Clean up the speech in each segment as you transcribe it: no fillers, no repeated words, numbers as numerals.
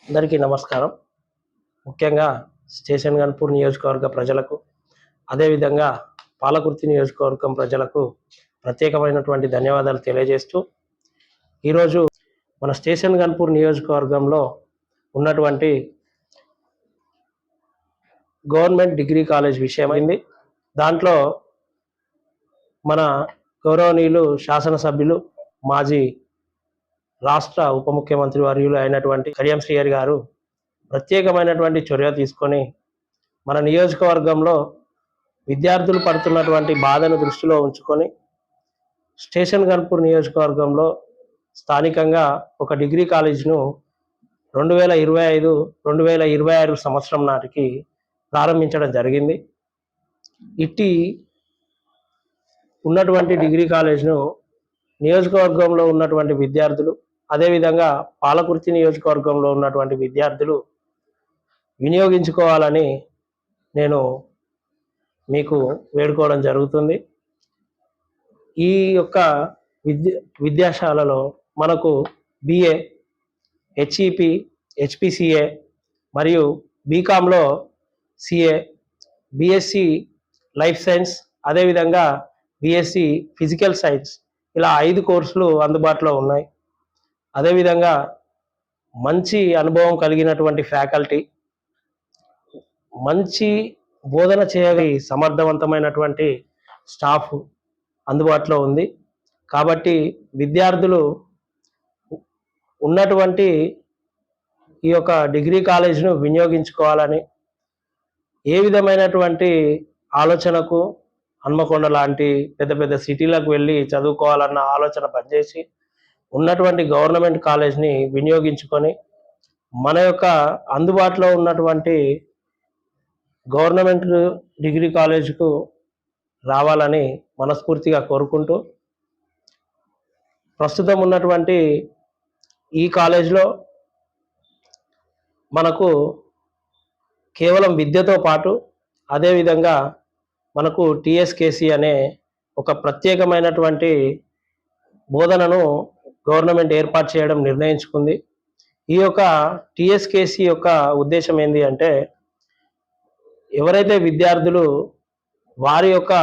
అందరికీ నమస్కారం. ముఖ్యంగా స్టేషన్ గన్పూర్ నియోజకవర్గ ప్రజలకు, అదేవిధంగా పాలకుర్తి నియోజకవర్గం ప్రజలకు ప్రత్యేకమైనటువంటి ధన్యవాదాలు తెలియజేస్తూ, ఈరోజు మన స్టేషన్ గన్పూర్ నియోజకవర్గంలో ఉన్నటువంటి గవర్నమెంట్ డిగ్రీ కాలేజ్ విషయమైంది. దాంట్లో మన గౌరవనీయులు శాసనసభ్యులు, మాజీ రాష్ట్ర ఉప ముఖ్యమంత్రి వర్యులు అయినటువంటి కడియం శ్రీహరి గారు ప్రత్యేకమైనటువంటి చర్య తీసుకొని మన నియోజకవర్గంలో విద్యార్థులు పడుతున్నటువంటి బాధను దృష్టిలో ఉంచుకొని స్టేషన్ గన్పూర్ నియోజకవర్గంలో స్థానికంగా ఒక డిగ్రీ కాలేజ్ను 2025-2026 సంవత్సరం నాటికి ప్రారంభించడం జరిగింది. ఇట్టి ఉన్నటువంటి డిగ్రీ కాలేజ్ను నియోజకవర్గంలో ఉన్నటువంటి విద్యార్థులు, అదేవిధంగా పాలకుర్తి నియోజకవర్గంలో ఉన్నటువంటి విద్యార్థులు వినియోగించుకోవాలని నేను మీకు వేడుకోవడం జరుగుతుంది. ఈ యొక్క విద్యాశాలలో మనకు బిఏ, హెచ్ఈపి, హెచ్పిసిఏ మరియు బీకామ్లో సిఏ, బిఎస్సి లైఫ్ సైన్స్, అదేవిధంగా బిఎస్సి ఫిజికల్ సైన్స్, ఇలా 5 కోర్సులు అందుబాటులో ఉన్నాయి. అదేవిధంగా మంచి అనుభవం కలిగినటువంటి ఫ్యాకల్టీ, మంచి బోధన చేయగలి సమర్థవంతమైనటువంటి స్టాఫ్ అందుబాటులో ఉంది. కాబట్టి విద్యార్థులు ఉన్నటువంటి ఈ యొక్క డిగ్రీ కాలేజ్ను వినియోగించుకోవాలని, ఏ విధమైనటువంటి ఆలోచనకు హన్మకొండ లాంటి పెద్ద పెద్ద సిటీలకు వెళ్ళి చదువుకోవాలన్న ఆలోచన పనిచేసి ఉన్నటువంటి గవర్నమెంట్ కాలేజ్ని వినియోగించుకొని మన యొక్క అందుబాటులో ఉన్నటువంటి గవర్నమెంట్ డిగ్రీ కాలేజ్కు రావాలని మనస్ఫూర్తిగా కోరుకుంటూ, ప్రస్తుతం ఉన్నటువంటి ఈ కాలేజ్లో మనకు కేవలం విద్యతో పాటు అదేవిధంగా మనకు టీఎస్కేసి అనే ఒక ప్రత్యేకమైనటువంటి బోధనను గవర్నమెంట్ ఏర్పాటు చేయడం నిర్ణయించుకుంది. ఈ యొక్క టీఎస్కేసి యొక్క ఉద్దేశం ఏంటి అంటే, ఎవరైతే విద్యార్థులు వారి యొక్క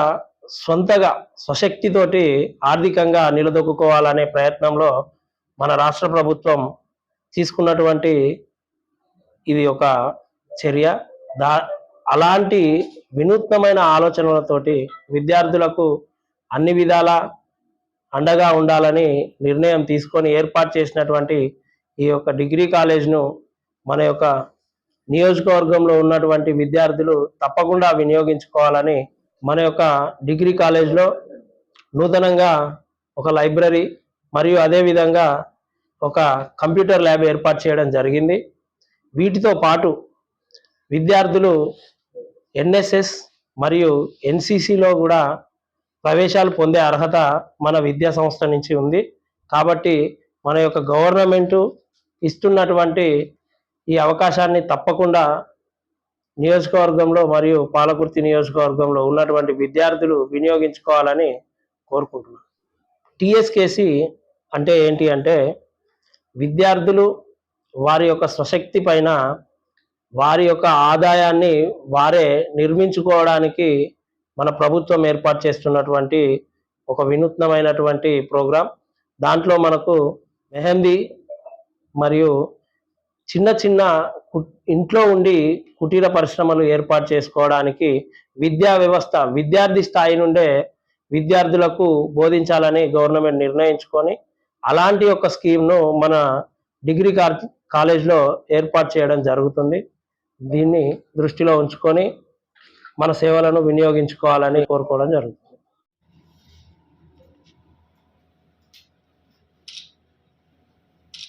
సొంతగా స్వశక్తితోటి ఆర్థికంగా నిలదొక్కుకోవాలనే ప్రయత్నంలో మన రాష్ట్ర ప్రభుత్వం తీసుకున్నటువంటి ఇది ఒక చర్య. అలాంటి వినూత్నమైన ఆలోచనలతోటి విద్యార్థులకు అన్ని విధాల అండగా ఉండాలని నిర్ణయం తీసుకొని ఏర్పాటు చేసినటువంటి ఈ యొక్క డిగ్రీ కాలేజ్ను మన యొక్క నియోజకవర్గంలో ఉన్నటువంటి విద్యార్థులు తప్పకుండా వినియోగించుకోవాలని, మన యొక్క డిగ్రీ కాలేజ్లో నూతనంగా ఒక లైబ్రరీ మరియు అదేవిధంగా ఒక కంప్యూటర్ ల్యాబ్ ఏర్పాటు చేయడం జరిగింది. వీటితో పాటు విద్యార్థులు ఎన్ఎస్ఎస్ మరియు ఎన్సిసిలో కూడా ప్రవేశాలు పొందే అర్హత మన విద్యా సంస్థ నుంచి ఉంది. కాబట్టి మన యొక్క గవర్నమెంటు ఇస్తున్నటువంటి ఈ అవకాశాన్ని తప్పకుండా నియోజకవర్గంలో మరియు పాలకుర్తి నియోజకవర్గంలో ఉన్నటువంటి విద్యార్థులు వినియోగించుకోవాలని కోరుకుంటున్నాను. టీఎస్కేసి అంటే ఏంటి అంటే, విద్యార్థులు వారి యొక్క స్వశక్తి పైన వారి యొక్క ఆదాయాన్ని వారే నిర్మించుకోవడానికి మన ప్రభుత్వం ఏర్పాటు చేస్తున్నటువంటి ఒక వినూత్నమైనటువంటి ప్రోగ్రాం. దాంట్లో మనకు మెహందీ మరియు చిన్న చిన్న ఇంట్లో ఉండి కుటీర పరిశ్రమలు ఏర్పాటు చేసుకోవడానికి విద్యా వ్యవస్థ విద్యార్థి స్థాయి నుండే విద్యార్థులకు బోధించాలని గవర్నమెంట్ నిర్ణయించుకొని అలాంటి ఒక స్కీమ్ను మన డిగ్రీ కాలేజ్లో ఏర్పాటు చేయడం జరుగుతుంది. దీన్ని దృష్టిలో ఉంచుకొని మన సేవలను వినియోగించుకోవాలని కోరుకోవడం జరుగుతుంది.